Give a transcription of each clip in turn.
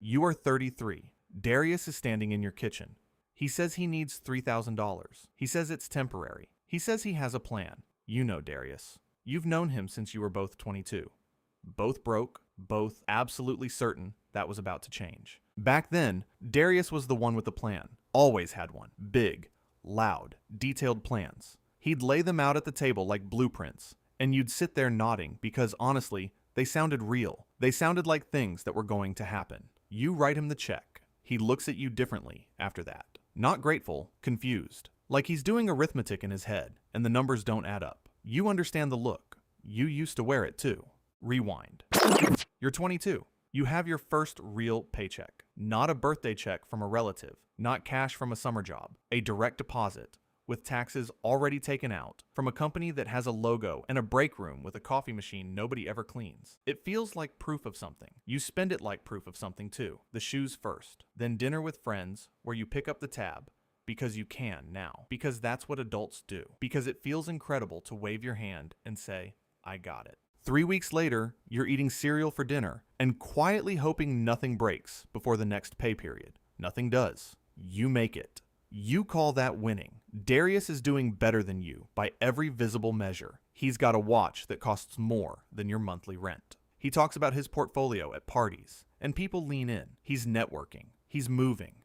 You are 33. Darius is standing in your kitchen. He says he needs $3,000. He says it's temporary. He says he has a plan. You know Darius. You've known him since you were both 22. Both broke, both absolutely certain that was about to change. Back then, Darius was the one with the plan. Always had one. Big, loud, detailed plans. He'd lay them out at the table like blueprints, and you'd sit there nodding because honestly, they sounded real. They sounded like things that were going to happen. You write him the check. He looks at you differently after that. Not grateful, confused. Like he's doing arithmetic in his head, and the numbers don't add up. You understand the look. You used to wear it too. Rewind. You're 22. You have your first real paycheck. Not a birthday check from a relative, not cash from a summer job. A direct deposit, with taxes already taken out, from a company that has a logo and a break room with a coffee machine nobody ever cleans. It feels like proof of something. You spend it like proof of something too. The shoes first, then dinner with friends where you pick up the tab, because you can now. Because that's what adults do. Because it feels incredible to wave your hand and say, I got it. 3 weeks later, you're eating cereal for dinner and quietly hoping nothing breaks before the next pay period. Nothing does. You make it. You call that winning. Darius is doing better than you by every visible measure. He's got a watch that costs more than your monthly rent. He talks about his portfolio at parties, and people lean in. He's networking. He's moving.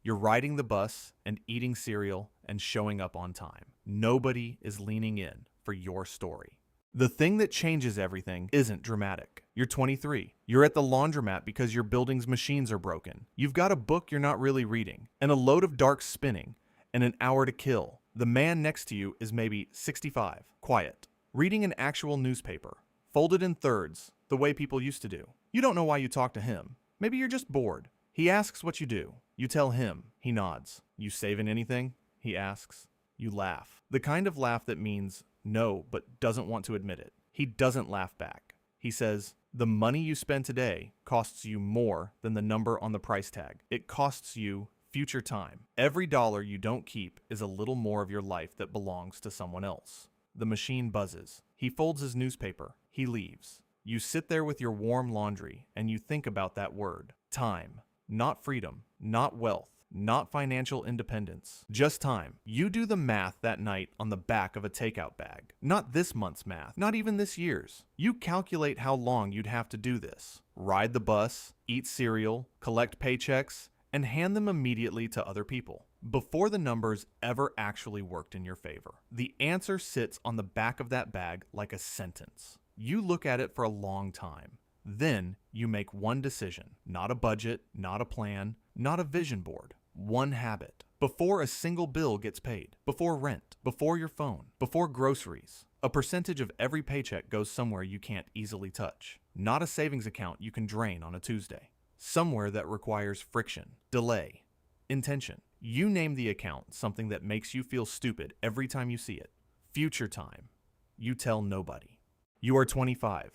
You're riding the bus and eating cereal and showing up on time. Nobody is leaning in for your story. The thing that changes everything isn't dramatic. You're 23. You're at the laundromat because your building's machines are broken. You've got a book you're not really reading, and a load of dark spinning, and an hour to kill. The man next to you is maybe 65, quiet, reading an actual newspaper, folded in thirds, the way people used to do. You don't know why you talk to him. Maybe you're just bored. He asks what you do. You tell him. He nods. You saving anything? He asks. You laugh. The kind of laugh that means no, but doesn't want to admit it. He doesn't laugh back. He says, the money you spend today costs you more than the number on the price tag. It costs you future time. Every dollar you don't keep is a little more of your life that belongs to someone else. The machine buzzes. He folds his newspaper. He leaves. You sit there with your warm laundry and you think about that word. Time. Not freedom. Not wealth. Not financial independence, just time. You do the math that night on the back of a takeout bag. Not this month's math, not even this year's. You calculate how long you'd have to do this. Ride the bus, eat cereal, collect paychecks, and hand them immediately to other people. Before the numbers ever actually worked in your favor. The answer sits on the back of that bag like a sentence. You look at it for a long time. Then you make one decision. Not a budget, not a plan, not a vision board. One habit. Before a single bill gets paid. Before rent. Before your phone. Before groceries. A percentage of every paycheck goes somewhere you can't easily touch. Not a savings account you can drain on a Tuesday. Somewhere that requires friction, delay, intention. You name the account something that makes you feel stupid every time you see it. Future time. You tell nobody. You are 25.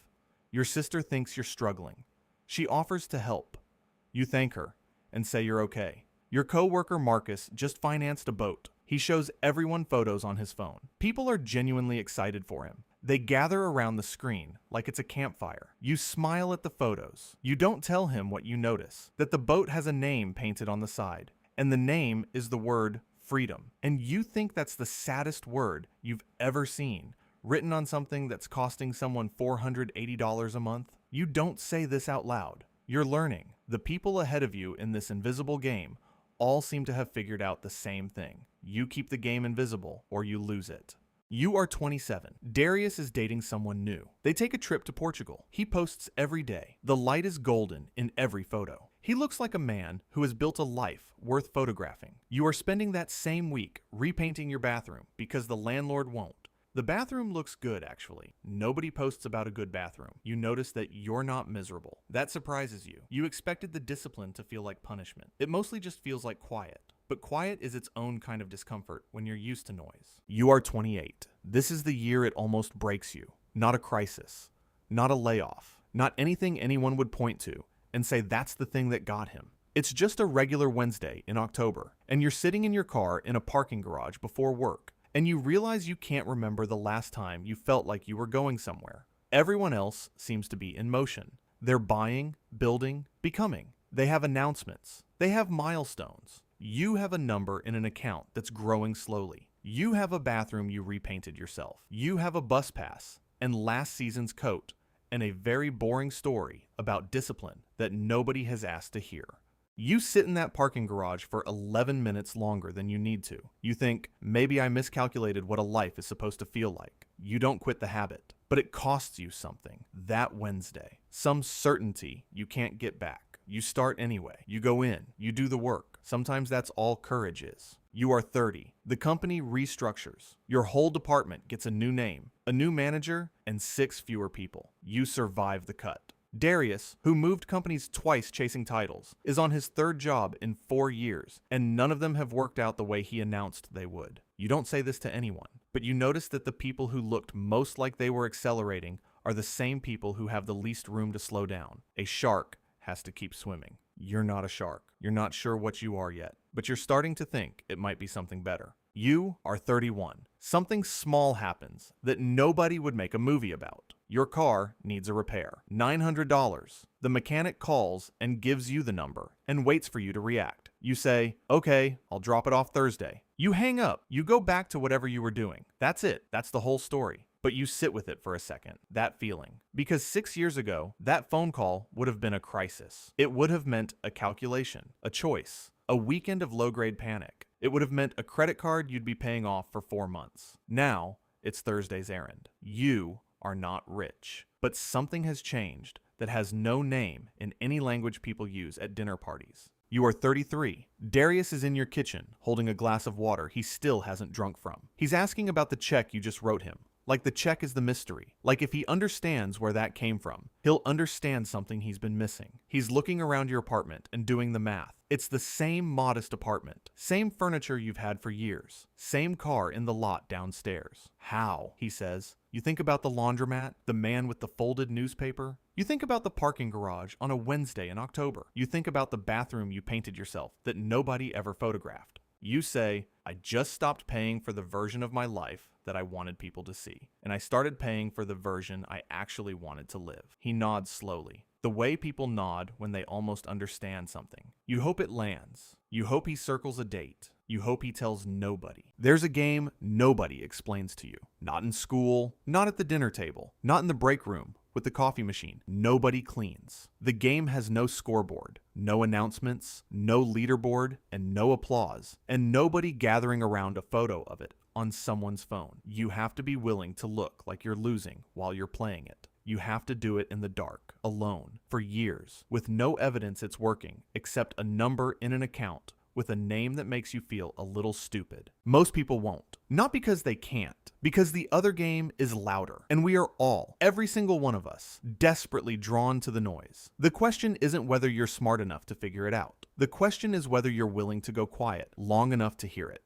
Your sister thinks you're struggling. She offers to help. You thank her and say you're okay. Your coworker Marcus just financed a boat. He shows everyone photos on his phone. People are genuinely excited for him. They gather around the screen like it's a campfire. You smile at the photos. You don't tell him what you notice, that the boat has a name painted on the side, and the name is the word freedom. And you think that's the saddest word you've ever seen, written on something that's costing someone $480 a month. You don't say this out loud. You're learning. The people ahead of you in this invisible game all seem to have figured out the same thing. You keep the game invisible or you lose it. You are 27. Darius is dating someone new. They take a trip to Portugal. He posts every day. The light is golden in every photo. He looks like a man who has built a life worth photographing. You are spending that same week repainting your bathroom because the landlord won't. The bathroom looks good, actually. Nobody posts about a good bathroom. You notice that you're not miserable. That surprises you. You expected the discipline to feel like punishment. It mostly just feels like quiet. But quiet is its own kind of discomfort when you're used to noise. You are 28. This is the year it almost breaks you. Not a crisis. Not a layoff. Not anything anyone would point to and say that's the thing that got him. It's just a regular Wednesday in October, and you're sitting in your car in a parking garage before work, and you realize you can't remember the last time you felt like you were going somewhere. Everyone else seems to be in motion. They're buying, building, becoming. They have announcements. They have milestones. You have a number in an account that's growing slowly. You have a bathroom you repainted yourself. You have a bus pass and last season's coat and a very boring story about discipline that nobody has asked to hear. You sit in that parking garage for 11 minutes longer than you need to. You think, maybe I miscalculated what a life is supposed to feel like. You don't quit the habit, but it costs you something that Wednesday. Some certainty you can't get back. You start anyway. You go in. You do the work. Sometimes that's all courage is. You are 30. The company restructures. Your whole department gets a new name, a new manager, and 6 fewer people. You survive the cut. Darius, who moved companies twice chasing titles, is on his 3rd job in 4 years, and none of them have worked out the way he announced they would. You don't say this to anyone, but you notice that the people who looked most like they were accelerating are the same people who have the least room to slow down. A shark has to keep swimming. You're not a shark. You're not sure what you are yet, but you're starting to think it might be something better. You are 31. Something small happens that nobody would make a movie about. Your car needs a repair. $900. The mechanic calls and gives you the number and waits for you to react. You say, okay, I'll drop it off Thursday. You hang up. You go back to whatever you were doing. That's it. That's the whole story. But you sit with it for a second, that feeling. Because 6 years ago, that phone call would have been a crisis. It would have meant a calculation, a choice, a weekend of low-grade panic. It would have meant a credit card you'd be paying off for 4 months. Now, it's Thursday's errand. You are not rich. But something has changed that has no name in any language people use at dinner parties. You are 33. Darius is in your kitchen, holding a glass of water he still hasn't drunk from. He's asking about the check you just wrote him. Like the check is the mystery. Like if he understands where that came from, he'll understand something he's been missing. He's looking around your apartment and doing the math. It's the same modest apartment, same furniture you've had for years, same car in the lot downstairs. How? He says. You think about the laundromat, the man with the folded newspaper. You think about the parking garage on a Wednesday in October. You think about the bathroom you painted yourself that nobody ever photographed. You say, I just stopped paying for the version of my life that I wanted people to see, and I started paying for the version I actually wanted to live. He nods slowly, the way people nod when they almost understand something. You hope it lands. You hope he circles a date. You hope he tells nobody. There's a game nobody explains to you. Not in school, not at the dinner table, not in the break room, with the coffee machine. Nobody cleans. The game has no scoreboard, no announcements, no leaderboard, and no applause, and nobody gathering around a photo of it on someone's phone. You have to be willing to look like you're losing while you're playing it. You have to do it in the dark, alone, for years, with no evidence it's working, except a number in an account with a name that makes you feel a little stupid. Most people won't. Not because they can't, because the other game is louder, and we are all, every single one of us, desperately drawn to the noise. The question isn't whether you're smart enough to figure it out. The question is whether you're willing to go quiet long enough to hear it.